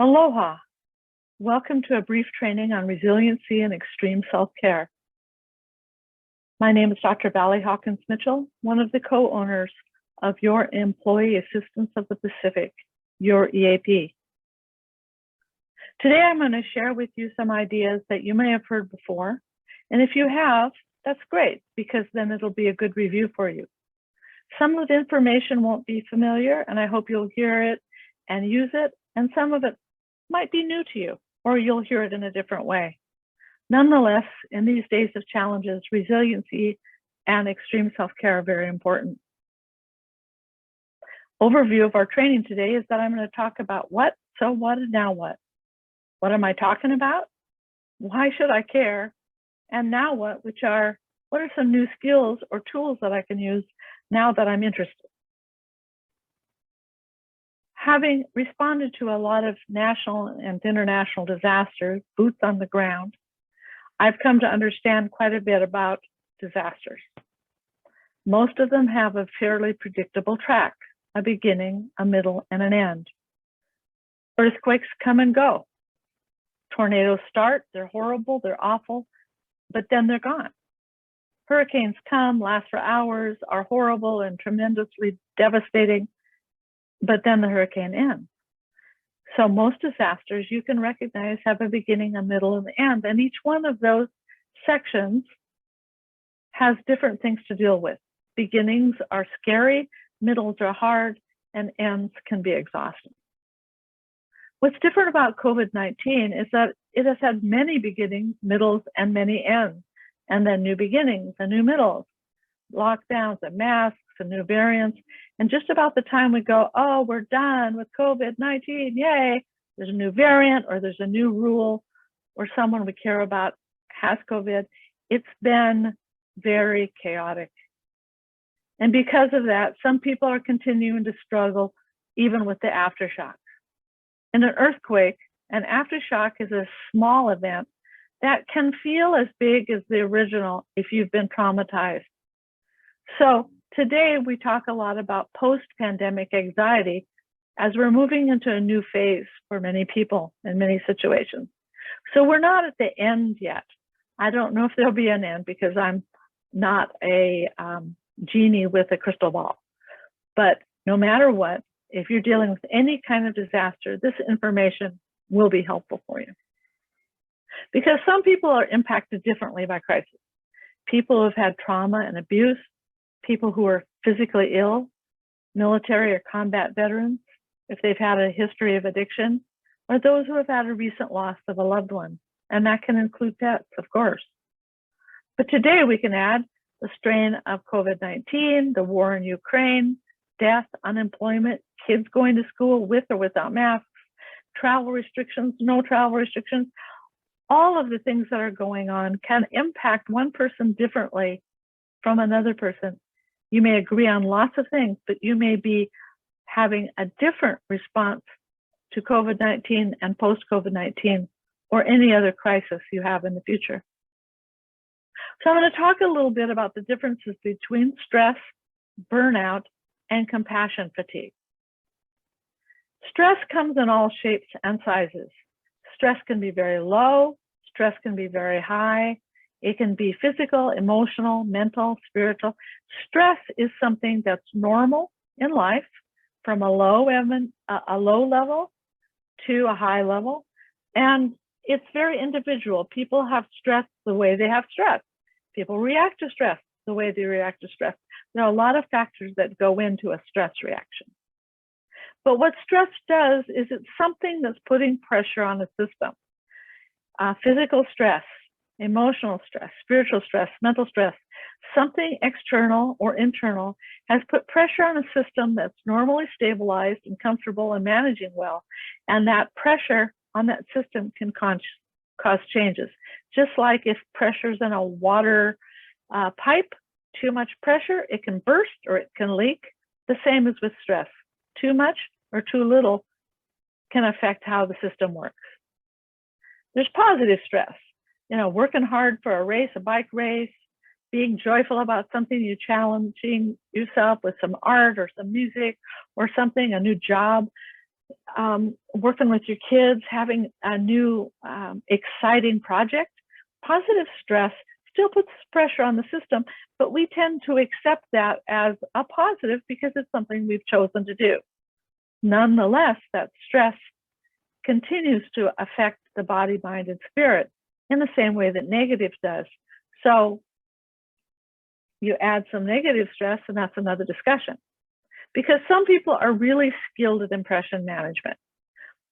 Aloha. Welcome to a brief training on resiliency and extreme self-care. My name is Dr. Vali Hawkins-Mitchell, one of the co-owners of Your Employee Assistance of the Pacific, your EAP. Today, I'm going to share with you some ideas that you may have heard before. And if you have, that's great, because then it'll be a good review for you. Some of the information won't be familiar, and I hope you'll hear it and use it. And some of it might be new to you, or you'll hear it in a different way. Nonetheless, in these days of challenges, resiliency and extreme self-care are very important. Overview of our training today is that I'm going to talk about what, so what, and now what. What am I talking about? Why should I care? And now what, what are some new skills or tools that I can use now that I'm interested? Having responded to a lot of national and international disasters, boots on the ground, I've come to understand quite a bit about disasters. Most of them have a fairly predictable track, a beginning, a middle, and an end. Earthquakes come and go. Tornadoes start, they're horrible, they're awful, but then they're gone. Hurricanes come, last for hours, are horrible and tremendously devastating, but then the hurricane ends. So most disasters you can recognize have a beginning, a middle, and an end. And each one of those sections has different things to deal with. Beginnings are scary, middles are hard, and ends can be exhausting. What's different about COVID-19 is that it has had many beginnings, middles, and many ends, and then new beginnings and new middles, lockdowns and masks and new variants. And just about the time we go, oh, we're done with COVID-19, yay, there's a new variant or there's a new rule or someone we care about has COVID, it's been very chaotic. And because of that, some people are continuing to struggle even with the aftershocks. In an earthquake, an aftershock is a small event that can feel as big as the original if you've been traumatized. So today, we talk a lot about post-pandemic anxiety as we're moving into a new phase for many people in many situations. So we're not at the end yet. I don't know if there'll be an end because I'm not a genie with a crystal ball. But no matter what, if you're dealing with any kind of disaster, this information will be helpful for you. Because some people are impacted differently by crisis. People who have had trauma and abuse, people who are physically ill, military or combat veterans, if they've had a history of addiction, or those who have had a recent loss of a loved one. And that can include pets, of course. But today we can add the strain of COVID-19, the war in Ukraine, death, unemployment, kids going to school with or without masks, travel restrictions, no travel restrictions. All of the things that are going on can impact one person differently from another person. You may agree on lots of things, but you may be having a different response to COVID-19 and post-COVID-19 or any other crisis you have in the future. So I'm going to talk a little bit about the differences between stress, burnout, and compassion fatigue. Stress comes in all shapes and sizes. Stress can be very low, stress can be very high. It can be physical, emotional, mental, spiritual. Stress is something that's normal in life from a low level to a high level. And it's very individual. People have stress the way they have stress. People react to stress the way they react to stress. There are a lot of factors that go into a stress reaction. But what stress does is it's something that's putting pressure on the system. Physical stress, emotional stress, spiritual stress, mental stress, something external or internal has put pressure on a system that's normally stabilized and comfortable and managing well. And that pressure on that system can cause changes. Just like if pressure's in a water pipe, too much pressure, it can burst or it can leak. The same is with stress. Too much or too little can affect how the system works. There's positive stress. You know, working hard for a race, a bike race, being joyful about something, you challenging yourself with some art or some music or something, a new job. working with your kids, having a new exciting project. Positive stress still puts pressure on the system, but we tend to accept that as a positive because it's something we've chosen to do. Nonetheless, that stress continues to affect the body, mind, and spirit in the same way that negative does. So you add some negative stress, and that's another discussion. Because some people are really skilled at impression management.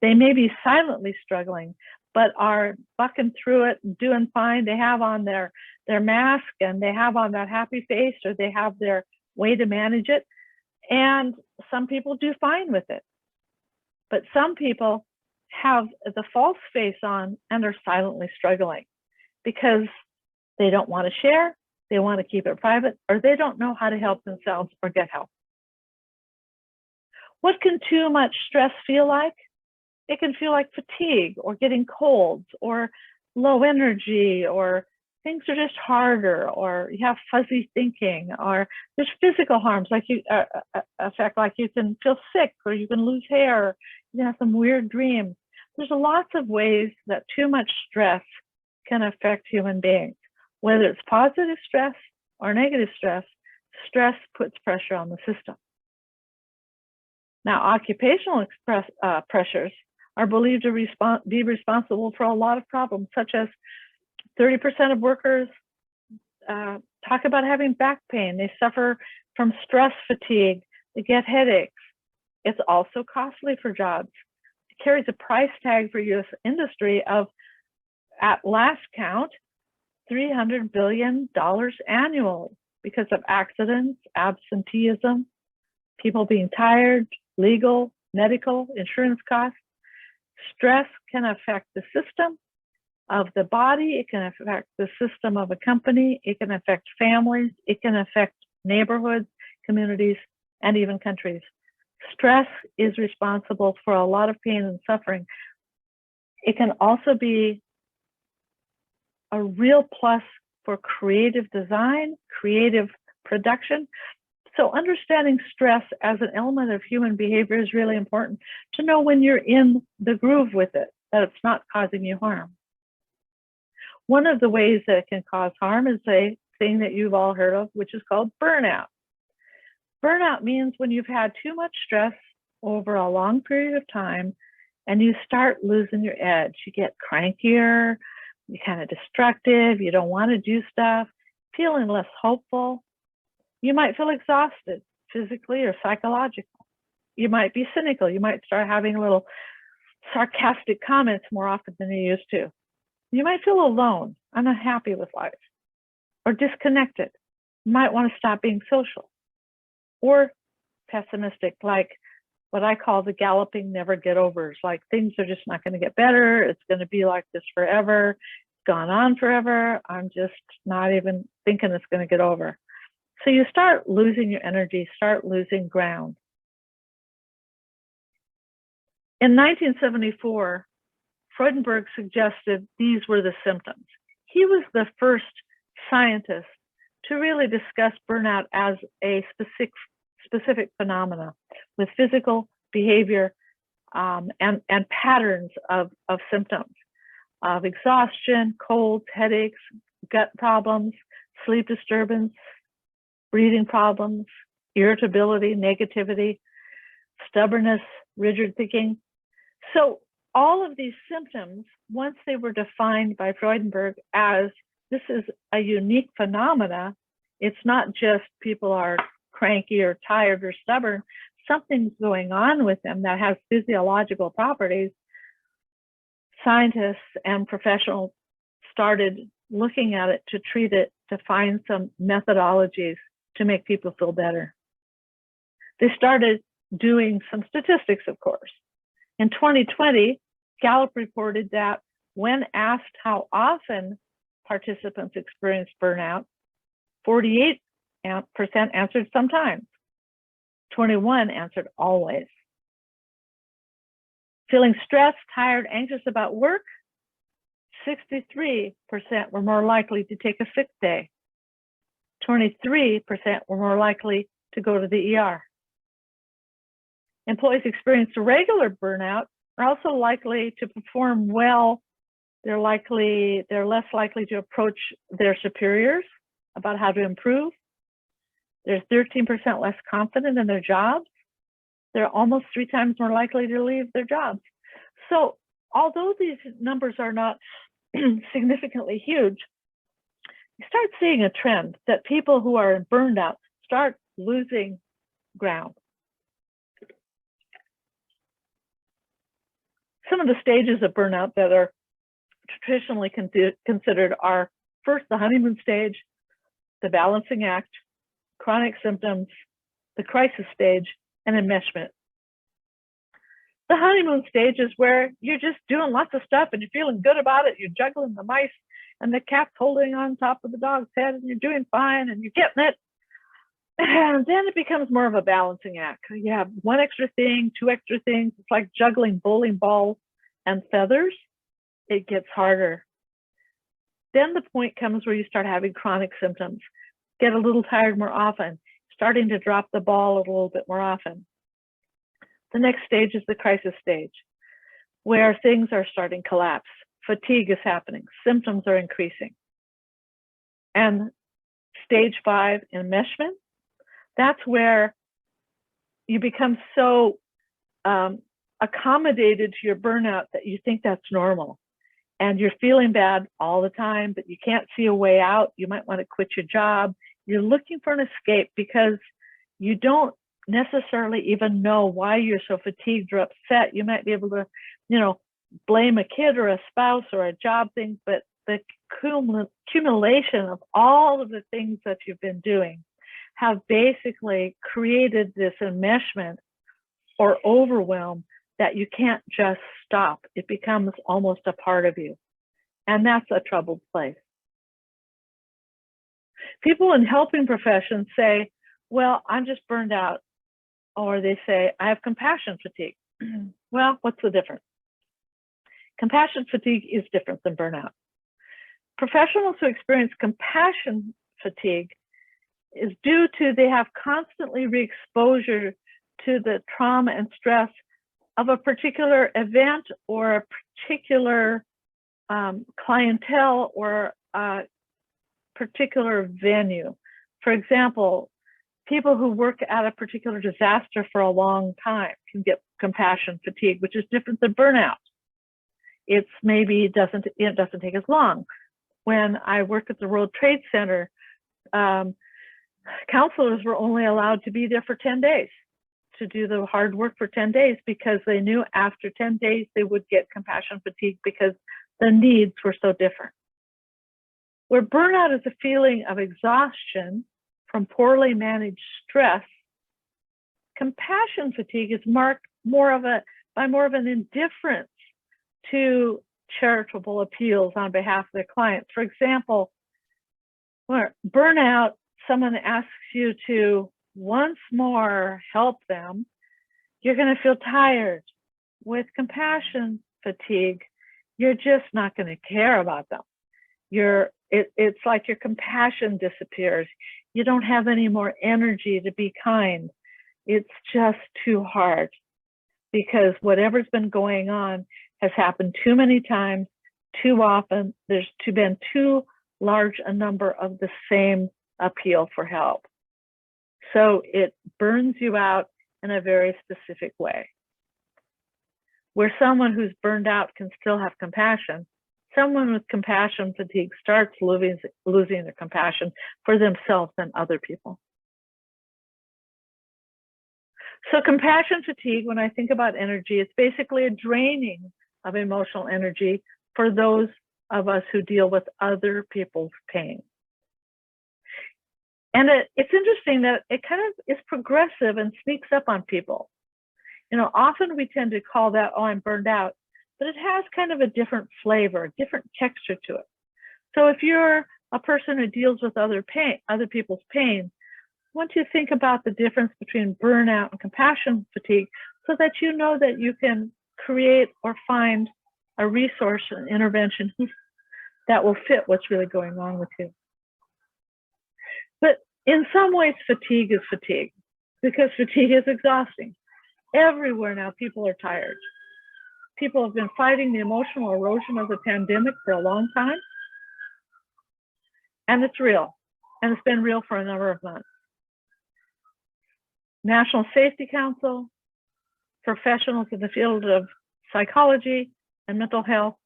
They may be silently struggling, but are bucking through it and doing fine. They have on their mask, and they have on that happy face, or they have their way to manage it. And some people do fine with it. But some people have the false face on and are silently struggling because they don't want to share, they want to keep it private, or they don't know how to help themselves or get help. What can too much stress feel like? It can feel like fatigue or getting colds or low energy, or things are just harder, or you have fuzzy thinking, or there's physical harms like effect, like you can feel sick, or you can lose hair, you can have some weird dreams. There's lots of ways that too much stress can affect human beings. Whether it's positive stress or negative stress, stress puts pressure on the system. Now, occupational pressures are believed to be responsible for a lot of problems, such as 30% of workers talk about having back pain. They suffer from stress fatigue. They get headaches. It's also costly for jobs. It carries a price tag for U.S. industry of, at last count, $300 billion annually because of accidents, absenteeism, people being tired, legal, medical, insurance costs. Stress can affect the system of the body. It can affect the system of a company. It can affect families. It can affect neighborhoods, communities, and even countries. Stress is responsible for a lot of pain and suffering. It can also be a real plus for creative design, creative production. So understanding stress as an element of human behavior is really important to know when you're in the groove with it, that it's not causing you harm. One of the ways that it can cause harm is a thing that you've all heard of, which is called burnout. Burnout means when you've had too much stress over a long period of time and you start losing your edge. You get crankier, you're kind of destructive, you don't want to do stuff, feeling less hopeful. You might feel exhausted physically or psychologically. You might be cynical. You might start having little sarcastic comments more often than you used to. You might feel alone, unhappy with life, or disconnected. You might want to stop being social, or pessimistic, like what I call the galloping never get overs, like things are just not going to get better. It's going to be like this forever. It's gone on forever. I'm just not even thinking it's going to get over. So you start losing your energy, start losing ground. In 1974, Freudenberg suggested these were the symptoms. He was the first scientist to really discuss burnout as a specific phenomena with physical behavior and patterns of symptoms of exhaustion, colds, headaches, gut problems, sleep disturbance, breathing problems, irritability, negativity, stubbornness, rigid thinking. So all of these symptoms, once they were defined by Freudenberg as this is a unique phenomena, it's not just people are cranky or tired or stubborn, something's going on with them that has physiological properties. Scientists and professionals started looking at it to treat it, to find some methodologies to make people feel better. They started doing some statistics, of course. In 2020, Gallup reported that when asked how often participants experienced burnout, 48% answered sometimes, 21% answered always. Feeling stressed, tired, anxious about work, 63% were more likely to take a sick day. 23% were more likely to go to the ER. Employees experiencing regular burnout are also likely to perform well. They're less likely to approach their superiors about how to improve. They're 13% less confident in their jobs. They're almost 3 times more likely to leave their jobs. So although these numbers are not significantly huge, you start seeing a trend that people who are in burnout start losing ground. Some of the stages of burnout that are traditionally considered are first the honeymoon stage, the balancing act, chronic symptoms, the crisis stage, and enmeshment. The honeymoon stage is where you're just doing lots of stuff and you're feeling good about it. You're juggling the mice and the cat's holding on top of the dog's head and you're doing fine and you're getting it. And then it becomes more of a balancing act. You have 1 extra thing, 2 extra things. It's like juggling bowling balls and feathers. It gets harder. Then the point comes where you start having chronic symptoms, get a little tired more often, starting to drop the ball a little bit more often. The next stage is the crisis stage, where things are starting to collapse. Fatigue is happening, symptoms are increasing. And stage 5, enmeshment, that's where you become so accommodated to your burnout that you think that's normal. And you're feeling bad all the time, but you can't see a way out. You might want to quit your job. You're looking for an escape because you don't necessarily even know why you're so fatigued or upset. You might be able to, blame a kid or a spouse or a job thing, but the accumulation of all of the things that you've been doing have basically created this enmeshment or overwhelm that you can't just stop. It becomes almost a part of you. And that's a troubled place. People in helping professions say, well, I'm just burned out. Or they say, I have compassion fatigue. Well, what's the difference? Compassion fatigue is different than burnout. Professionals who experience compassion fatigue is due to they have constantly re-exposure to the trauma and stress of a particular event or a particular clientele or a particular venue. For example, people who work at a particular disaster for a long time can get compassion fatigue, which is different than burnout. It doesn't take as long. When I worked at the World Trade Center, counselors were only allowed to be there for 10 days, to do the hard work for 10 days, because they knew after 10 days they would get compassion fatigue because the needs were so different. Where burnout is a feeling of exhaustion from poorly managed stress, compassion fatigue is marked by more of an indifference to charitable appeals on behalf of their clients. For example, where burnout, someone asks you to once more help them, you're going to feel tired. With compassion fatigue, you're just not going to care about them. It's like your compassion disappears. You don't have any more energy to be kind. It's just too hard because whatever's been going on has happened too many times, too often. There's been too large a number of the same appeal for help. So it burns you out in a very specific way. Where someone who's burned out can still have compassion, someone with compassion fatigue starts losing their compassion for themselves and other people. So compassion fatigue, when I think about energy, it's basically a draining of emotional energy for those of us who deal with other people's pain. And it's interesting that it kind of is progressive and sneaks up on people. Often we tend to call that, oh, I'm burned out, but it has kind of a different flavor, a different texture to it. So if you're a person who deals with other people's pain, I want you to think about the difference between burnout and compassion fatigue so that you know that you can create or find a resource, an intervention that will fit what's really going on with you. But in some ways, fatigue is fatigue because fatigue is exhausting. Everywhere now, people are tired. People have been fighting the emotional erosion of the pandemic for a long time, and it's real, and it's been real for a number of months. National Safety Council, professionals in the field of psychology and mental health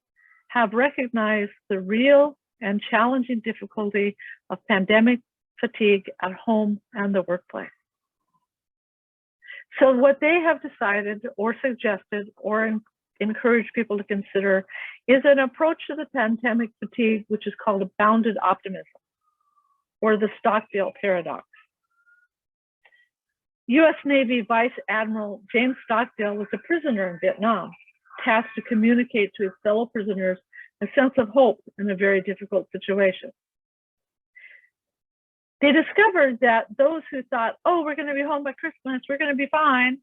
have recognized the real and challenging difficulty of pandemic fatigue at home and the workplace. So what they have decided or suggested or encouraged people to consider is an approach to the pandemic fatigue, which is called a bounded optimism, or the Stockdale paradox. U.S. Navy Vice Admiral James Stockdale was a prisoner in Vietnam, tasked to communicate to his fellow prisoners a sense of hope in a very difficult situation. They discovered that those who thought, oh, we're going to be home by Christmas, we're going to be fine,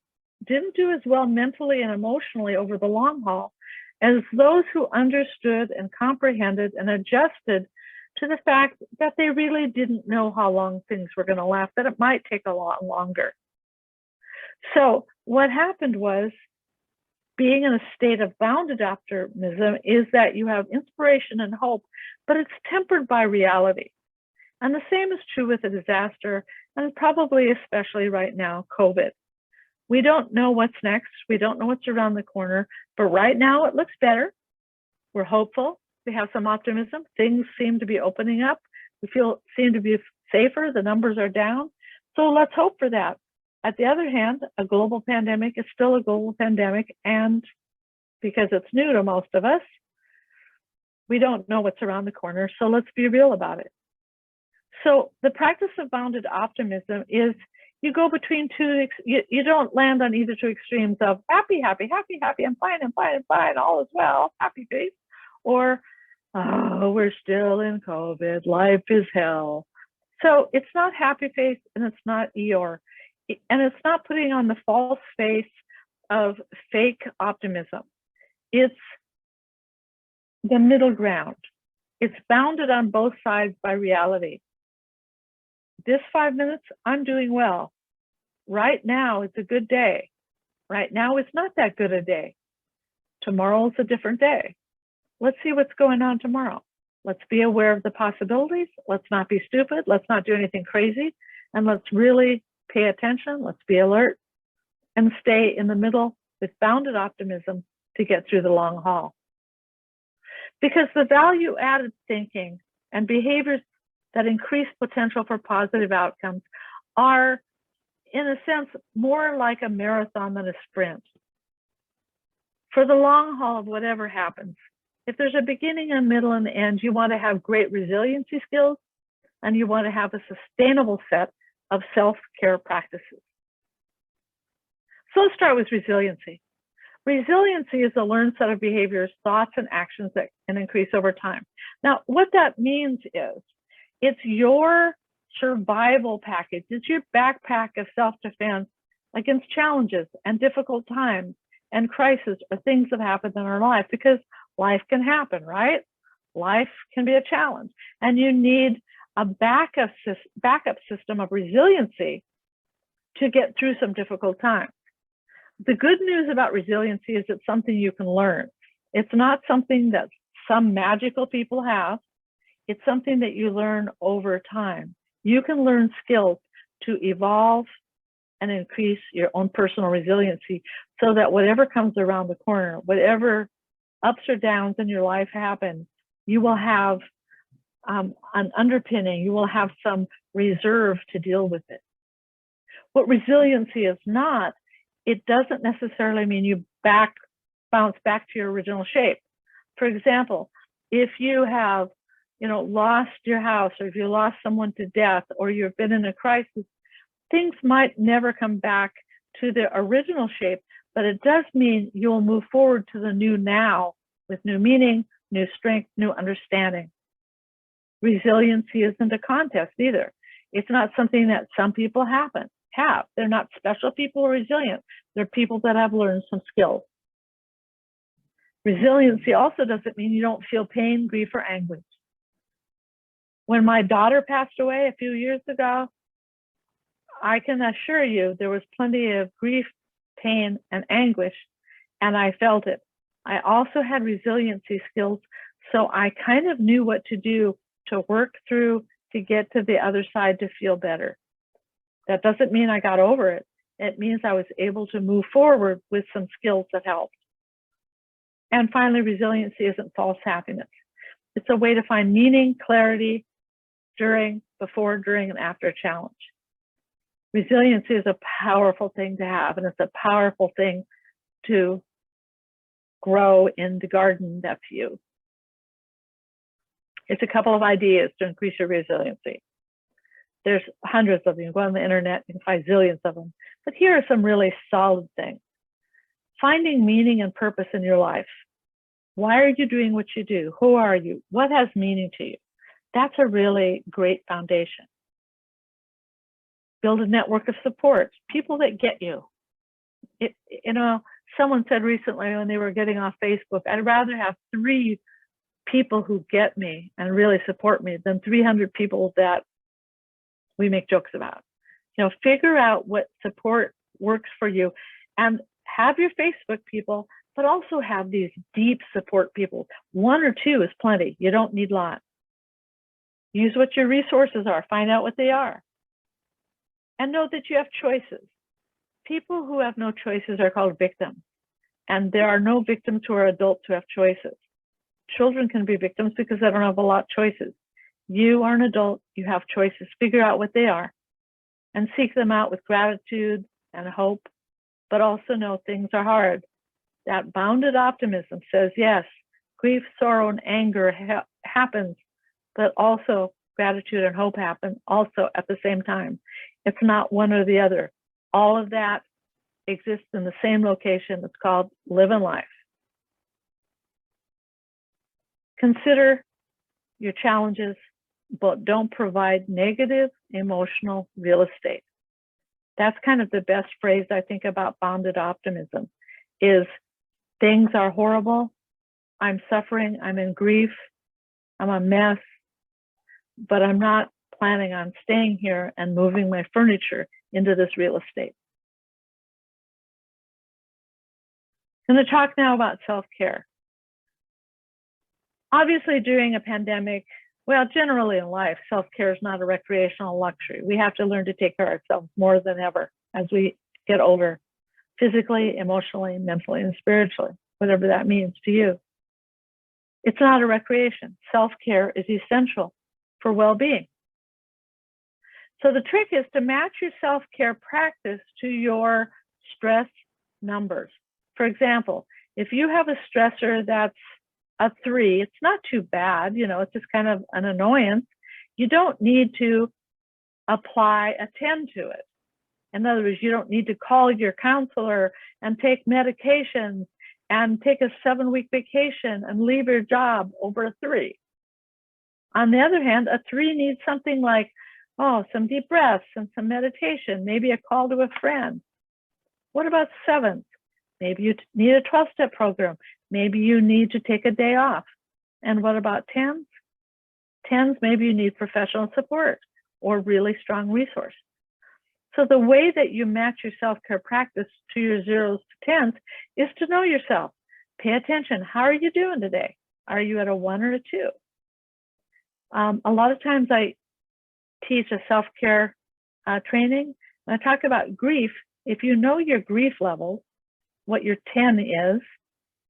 didn't do as well mentally and emotionally over the long haul as those who understood and comprehended and adjusted to the fact that they really didn't know how long things were going to last, that it might take a lot longer. So what happened was, being in a state of bounded optimism is that you have inspiration and hope, but it's tempered by reality. And the same is true with a disaster, and probably especially right now, COVID. We don't know what's next. We don't know what's around the corner, but right now it looks better. We're hopeful. We have some optimism. Things seem to be opening up. We seem to be safer. The numbers are down. So let's hope for that. At the other hand, a global pandemic is still a global pandemic, and because it's new to most of us, we don't know what's around the corner, so let's be real about it. So the practice of bounded optimism is you go between two, you don't land on either two extremes of happy, happy, happy, happy, I'm fine, I'm fine, I'm fine, all is well, happy face, or oh, we're still in COVID, life is hell. So it's not happy face and it's not Eeyore. And it's not putting on the false face of fake optimism. It's the middle ground. It's bounded on both sides by reality. This 5 minutes, I'm doing well. Right now, it's a good day. Right now, it's not that good a day. Tomorrow is a different day. Let's see what's going on tomorrow. Let's be aware of the possibilities. Let's not be stupid. Let's not do anything crazy. And let's really pay attention, let's be alert, and stay in the middle with bounded optimism to get through the long haul. Because the value-added thinking and behaviors that increase potential for positive outcomes are, in a sense, more like a marathon than a sprint. For the long haul of whatever happens, if there's a beginning, a middle, and end, you want to have great resiliency skills, and you want to have a sustainable set of self-care practices. So let's start with resiliency. Resiliency is a learned set of behaviors, thoughts, and actions that can increase over time. Now, what that means is it's your survival package. It's your backpack of self-defense against challenges and difficult times and crises or things that happen in our life, because life can happen, right? Life can be a challenge, and you need a backup system of resiliency to get through some difficult times. The good news about resiliency is it's something you can learn. It's not something that some magical people have. It's something that you learn over time. You can learn skills to evolve and increase your own personal resiliency so that whatever comes around the corner, whatever ups or downs in your life happen, you will have an underpinning, you will have some reserve to deal with it. What resiliency is not, it doesn't necessarily mean you bounce back to your original shape. For example, if you have lost your house, or if you lost someone to death, or you've been in a crisis, things might never come back to their original shape, but it does mean you'll move forward to the new now with new meaning, new strength, new understanding. Resiliency isn't a contest either. It's not something that some people have. They're not special people who are resilient. They're people that have learned some skills. Resiliency also doesn't mean you don't feel pain, grief, or anguish. When my daughter passed away a few years ago, I can assure you there was plenty of grief, pain, and anguish, and I felt it. I also had resiliency skills, so I kind of knew what to do to work through to get to the other side to feel better. That doesn't mean I got over it. It means I was able to move forward with some skills that helped. And finally, resiliency isn't false happiness. It's a way to find meaning, clarity during, before, during, and after a challenge. Resiliency is a powerful thing to have, and it's a powerful thing to grow in the garden that's you. It's a couple of ideas to increase your resiliency. There's hundreds of them. You go on the internet, you can find zillions of them. But here are some really solid things. Finding meaning and purpose in your life. Why are you doing what you do? Who are you? What has meaning to you? That's a really great foundation. Build a network of support, people that get you. Someone said recently when they were getting off Facebook, I'd rather have 3 people who get me and really support me than 300 people that we make jokes about. Figure out what support works for you and have your Facebook people, but also have these deep support people. 1 or 2 is plenty. You don't need lots. Use what your resources are. Find out what they are. And know that you have choices. People who have no choices are called victims. And there are no victims who are adults who have choices. Children can be victims because they don't have a lot of choices. You are an adult, you have choices. Figure out what they are and seek them out with gratitude and hope, but also know things are hard. That bounded optimism says, yes, grief, sorrow, and anger happens, but also gratitude and hope happen also at the same time. It's not one or the other. All of that exists in the same location. It's called living life. Consider your challenges, but don't provide negative emotional real estate. That's kind of the best phrase I think about bounded optimism is things are horrible. I'm suffering. I'm in grief. I'm a mess, but I'm not planning on staying here and moving my furniture into this real estate. I'm going to talk now about self-care. Obviously, during a pandemic, well, generally in life, self-care is not a recreational luxury. We have to learn to take care of ourselves more than ever as we get older, physically, emotionally, mentally, and spiritually, whatever that means to you. It's not a recreation. Self-care is essential for well-being. So the trick is to match your self-care practice to your stress numbers. For example, if you have a stressor that's a 3, it's not too bad, it's just kind of an annoyance. You don't need to apply a 10 to it. In other words, you don't need to call your counselor and take medications and take a 7-week vacation and leave your job over a 3. On the other hand, a 3 needs something like, some deep breaths and some meditation, maybe a call to a friend. What about 7s? Maybe you need a 12-step program. Maybe you need to take a day off. And what about 10s? 10s, maybe you need professional support or really strong resource. So the way that you match your self-care practice to your 0s to 10s is to know yourself. Pay attention. How are you doing today? Are you at a 1 or a 2? A lot of times I teach a self-care training, and I talk about grief. If you know your grief level, what your 10 is,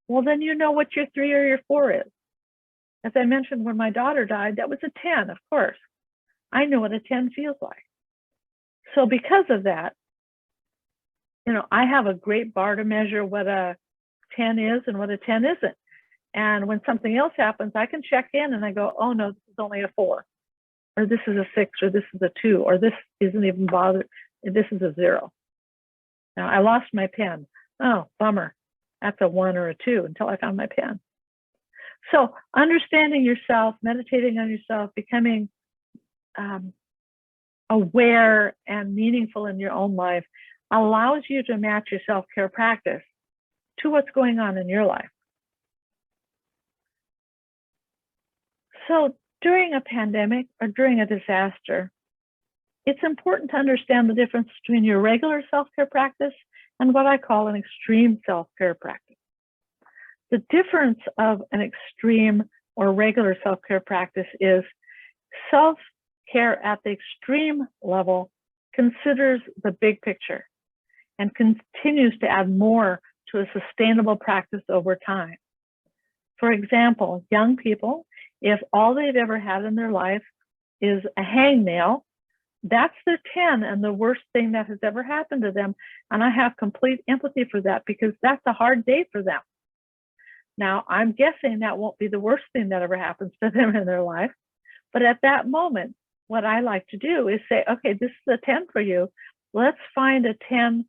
well, then you know what your 3 or your 4 is. As I mentioned, when my daughter died, that was a 10, of course. I know what a 10 feels like. So because of that, I have a great bar to measure what a 10 is and what a 10 isn't. And when something else happens, I can check in and I go, oh no, this is only a 4, or this is a 6, or this is a 2, or this isn't even bothered, this is a 0. Now I lost my pen. Oh, bummer. That's a 1 or a 2 until I found my pen. So understanding yourself, meditating on yourself, becoming aware and meaningful in your own life allows you to match your self-care practice to what's going on in your life. So during a pandemic or during a disaster, it's important to understand the difference between your regular self-care practice and what I call an extreme self-care practice. The difference of an extreme or regular self-care practice is self-care at the extreme level considers the big picture and continues to add more to a sustainable practice over time. For example, young people, if all they've ever had in their life is a hangnail, that's their 10 and the worst thing that has ever happened to them. And I have complete empathy for that because that's a hard day for them. Now, I'm guessing that won't be the worst thing that ever happens to them in their life. But at that moment, what I like to do is say, okay, this is a 10 for you. Let's find a 10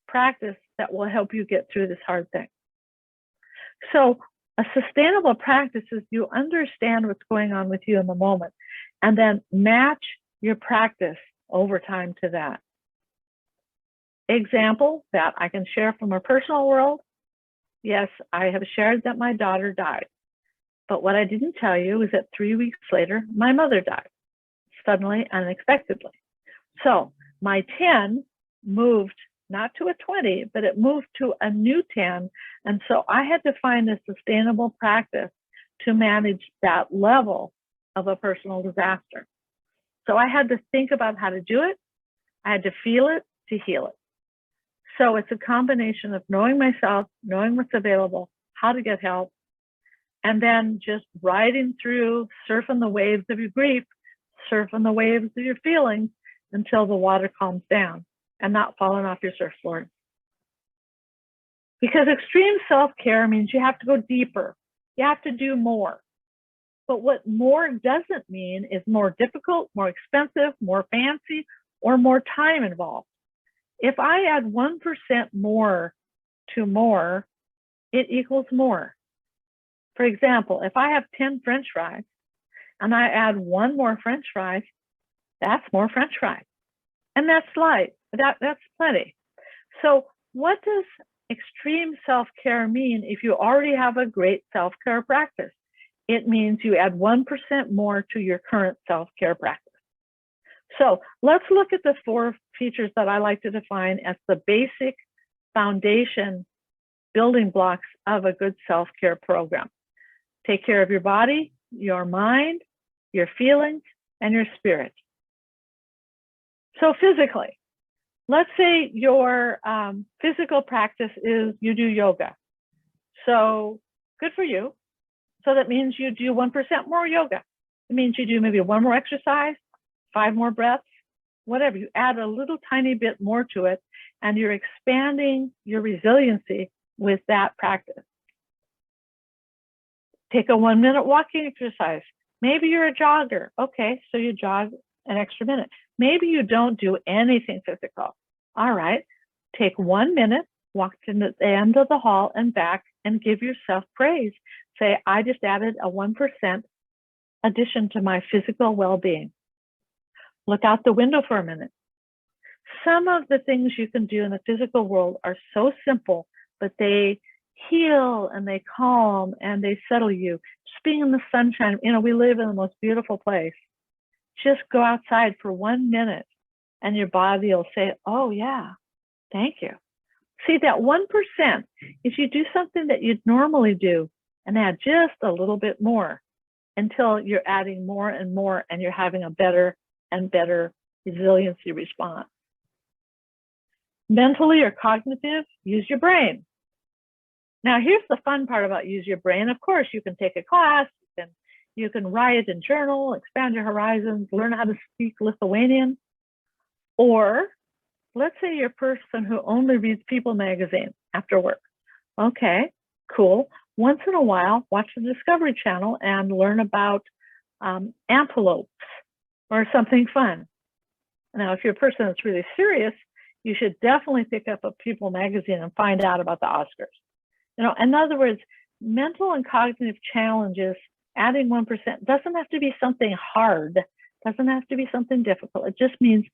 practice that will help you get through this hard thing. So a sustainable practice is you understand what's going on with you in the moment and then match your practice over time to that. Example that I can share from a personal world. Yes, I have shared that my daughter died. But what I didn't tell you is that 3 weeks later, my mother died, suddenly, unexpectedly. So my 10 moved not to a 20, but it moved to a new 10. And so I had to find a sustainable practice to manage that level of a personal disaster. So I had to think about how to do it. I had to feel it to heal it. So it's a combination of knowing myself, knowing what's available, how to get help, and then just riding through, surfing the waves of your grief, surfing the waves of your feelings until the water calms down and not falling off your surfboard. Because extreme self-care means you have to go deeper. You have to do more. But what more doesn't mean is more difficult, more expensive, more fancy, or more time involved. If I add 1% more to more, it equals more. For example, if I have 10 French fries and I add one more French fries, that's more French fries. And that's light, that's plenty. So what does extreme self-care mean if you already have a great self-care practice? It means you add 1% more to your current self-care practice. So let's look at the 4 features that I like to define as the basic foundation building blocks of a good self-care program. Take care of your body, your mind, your feelings, and your spirit. So physically, let's say your physical practice is you do yoga. So good for you. So that means you do 1% more yoga. It means you do maybe 1 more exercise, 5 more breaths, whatever. You add a little tiny bit more to it, and you're expanding your resiliency with that practice. Take a 1-minute walking exercise. Maybe you're a jogger. Okay, so you jog an extra minute. Maybe you don't do anything physical. All right, take 1 minute, walk to the end of the hall and back, and give yourself praise. Say, I just added a 1% addition to my physical well-being. Look out the window for a minute. Some of the things you can do in the physical world are so simple, but they heal and they calm and they settle you. Just being in the sunshine, you know, we live in the most beautiful place. Just go outside for 1 minute and your body will say, oh yeah, thank you. See, that 1%, if you do something that you'd normally do and add just a little bit more until you're adding more and more and you're having a better and better resiliency response. Mentally or cognitive, use your brain. Now, here's the fun part about use your brain. Of course, you can take a class, you can write and journal, expand your horizons, learn how to speak Lithuanian. Or let's say you're a person who only reads People magazine after work. Okay, cool. Once in a while, watch the Discovery Channel and learn about antelopes or something fun. Now, if you're a person that's really serious, you should definitely pick up a People magazine and find out about the Oscars. You know, in other words, mental and cognitive challenges, adding 1% doesn't have to be something hard, doesn't have to be something difficult. It just means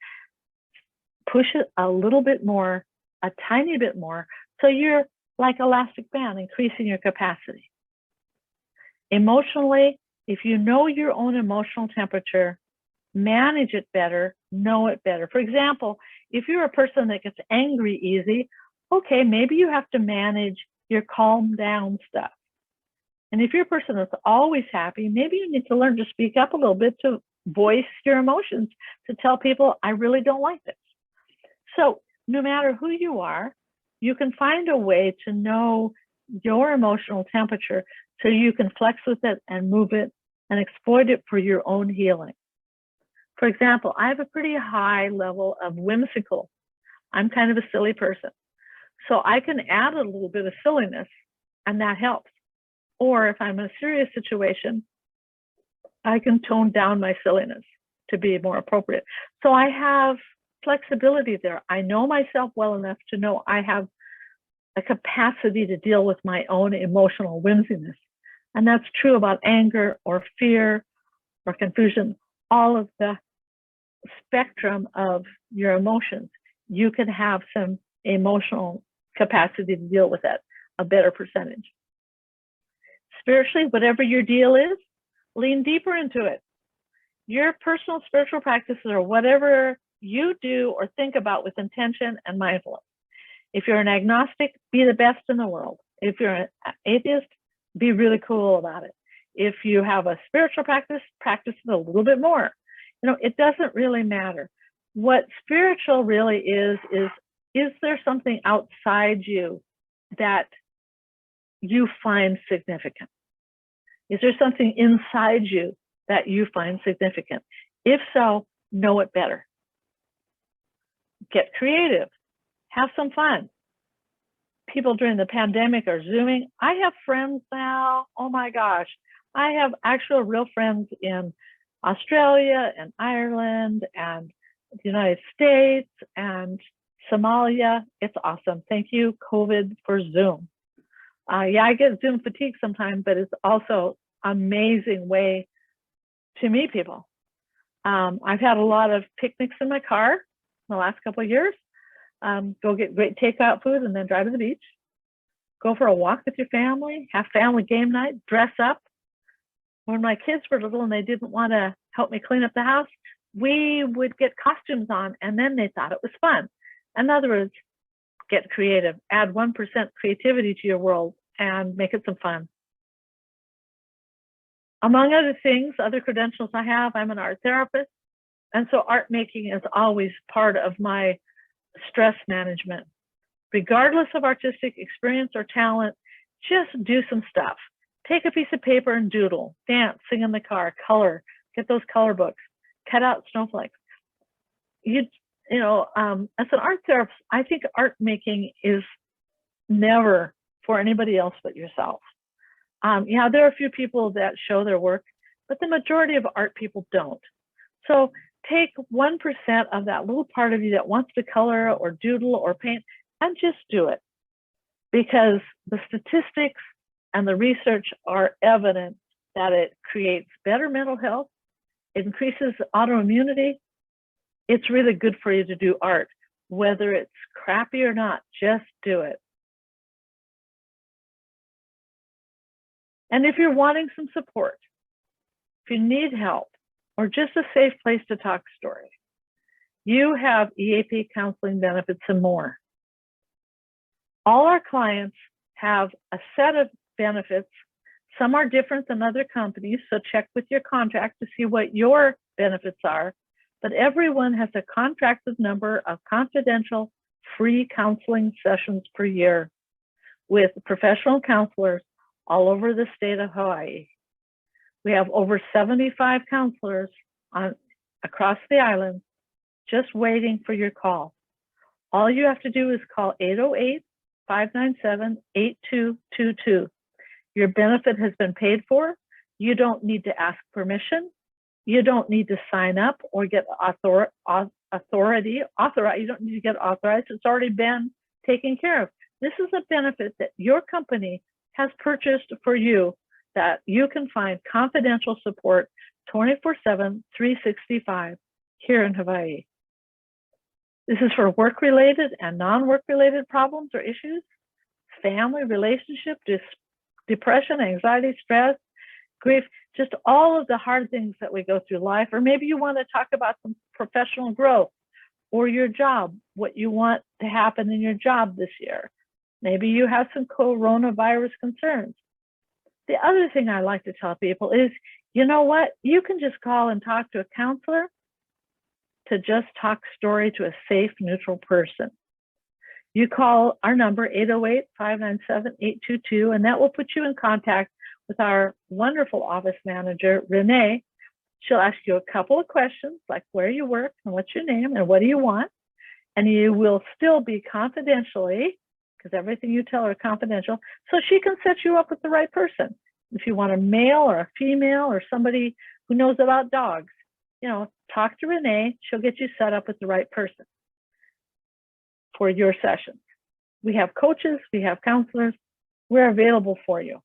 push it a little bit more, a tiny bit more, so you're like elastic band, increasing your capacity. Emotionally, if you know your own emotional temperature, manage it better, know it better. For example, if you're a person that gets angry easy, Okay, maybe you have to manage your calm down stuff. And if you're a person that's always happy, maybe you need to learn to speak up a little bit to voice your emotions, to tell people, I really don't like this. So no matter who you are, you can find a way to know your emotional temperature so you can flex with it and move it and exploit it for your own healing. For example, I have a pretty high level of whimsical. I'm kind of a silly person. So I can add a little bit of silliness and that helps. Or if I'm in a serious situation, I can tone down my silliness to be more appropriate. So I have flexibility there. I know myself well enough to know I have a capacity to deal with my own emotional whimsiness. And that's true about anger or fear or confusion, all of the spectrum of your emotions. You can have some emotional capacity to deal with that, a better percentage. Spiritually, whatever your deal is, lean deeper into it. Your personal spiritual practices or whatever you do or think about with intention and mindfulness. If you're an agnostic, be the best in the world. If you're an atheist, be really cool about it. If you have a spiritual practice, practice it a little bit more. You know, it doesn't really matter. What spiritual really is there something outside you that you find significant? Is there something inside you that you find significant? If so, know it better. Get creative. Have some fun. People during the pandemic are Zooming. I have friends now. Oh my gosh. I have actual real friends in Australia and Ireland and the United States and Somalia. It's awesome. Thank you, COVID, for Zoom. Yeah, I get Zoom fatigue sometimes, but it's also an amazing way to meet people. I've had a lot of picnics in my car in the last couple of years. Go get great takeout food and then drive to the beach. Go for a walk with your family, have family game night, dress up. When my kids were little and they didn't want to help me clean up the house, we would get costumes on and then they thought it was fun. In other words, get creative, add 1% creativity to your world and make it some fun. Among other things, other credentials I have, I'm an art therapist. And so art making is always part of my stress management. Regardless of artistic experience or talent, just do some stuff. Take a piece of paper and doodle, dance, sing in the car, color, get those color books, cut out snowflakes. You know, as an art therapist, I think art making is never for anybody else but yourself. Yeah, there are a few people that show their work, but the majority of art people don't. So take 1% of that little part of you that wants to color or doodle or paint and just do it. Because the statistics and the research are evident that it creates better mental health, it increases autoimmunity. It's really good for you to do art, whether it's crappy or not, just do it. And if you're wanting some support, if you need help, or just a safe place to talk story, you have EAP counseling benefits and more. All our clients have a set of benefits. Some are different than other companies, so check with your contract to see what your benefits are. But everyone has a contracted number of confidential, free counseling sessions per year with professional counselors all over the state of Hawaii. We have over 75 counselors across the island just waiting for your call. All you have to do is call 808-597-8222. Your benefit has been paid for. You don't need to ask permission. You don't need to sign up or get authority. You don't need to get authorized. It's already been taken care of. This is a benefit that your company has purchased for you, that you can find confidential support 24/7, 365 here in Hawaii. This is for work-related and non-work-related problems or issues, family, relationship, depression, anxiety, stress, grief, just all of the hard things that we go through life. Or maybe you want to talk about some professional growth or your job, what you want to happen in your job this year. Maybe you have some coronavirus concerns. The other thing I like to tell people is, you know what? You can just call and talk to a counselor to just talk story to a safe, neutral person. You call our number, 808-597-822, and that will put you in contact with our wonderful office manager, Renee. She'll ask you a couple of questions, like where you work and what's your name and what do you want? And you will still be confidentially, because everything you tell her confidential, so she can set you up with the right person. If you want a male or a female or somebody who knows about dogs, you know, talk to Renee. She'll get you set up with the right person for your sessions. We have coaches, we have counselors, we're available for you.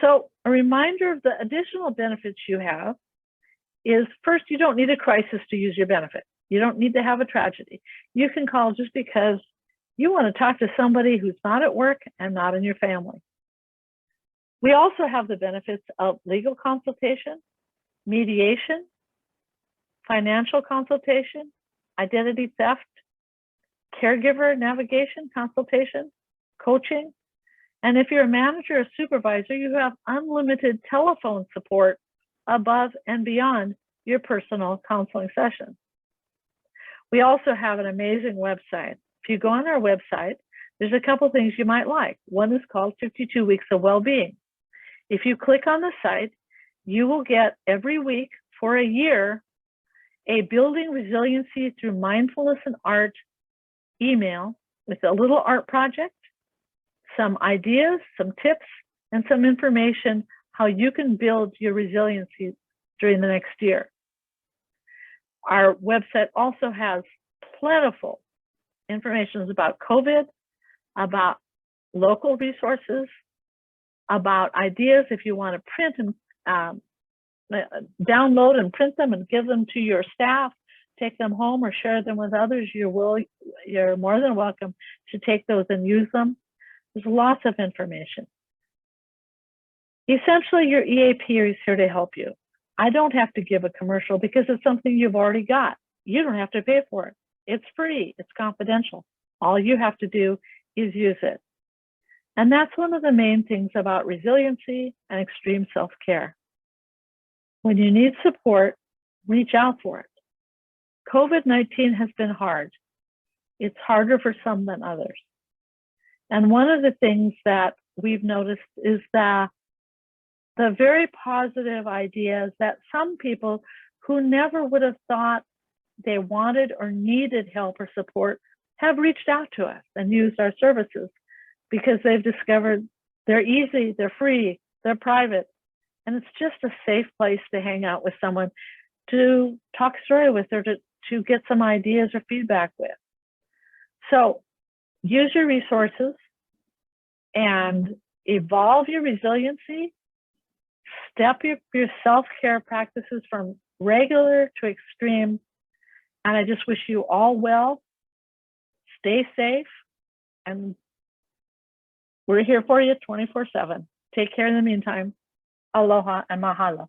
So a reminder of the additional benefits you have is, first, you don't need a crisis to use your benefit. You don't need to have a tragedy. You can call just because you want to talk to somebody who's not at work and not in your family. We also have the benefits of legal consultation, mediation, financial consultation, identity theft, caregiver navigation consultation, coaching. And if you're a manager or supervisor, you have unlimited telephone support above and beyond your personal counseling sessions. We also have an amazing website. If you go on our website, there's a couple things you might like. One is called 52 Weeks of Wellbeing. If you click on the site, you will get every week for a year a Building Resiliency Through Mindfulness and Art email with a little art project, some ideas, some tips, and some information how you can build your resiliency during the next year. Our website also has plentiful information about COVID, about local resources, about ideas if you want to print and download and print them and give them to your staff, take them home or share them with others. You're more than welcome to take those and use them. There's lots of information. Essentially, your EAP is here to help you. I don't have to give a commercial because it's something you've already got. You don't have to pay for it. It's free, it's confidential. All you have to do is use it. And that's one of the main things about resiliency and extreme self-care. When you need support, reach out for it. COVID-19 has been hard. It's harder for some than others. And one of the things that we've noticed is that the very positive ideas that some people who never would have thought they wanted or needed help or support have reached out to us and used our services because they've discovered they're easy, they're free, they're private, and it's just a safe place to hang out with someone, to talk story with, or to get some ideas or feedback with. So use your resources and evolve your resiliency, step your self-care practices from regular to extreme. And I just wish you all well, stay safe, and we're here for you 24/7. Take care in the meantime. Aloha and mahalo.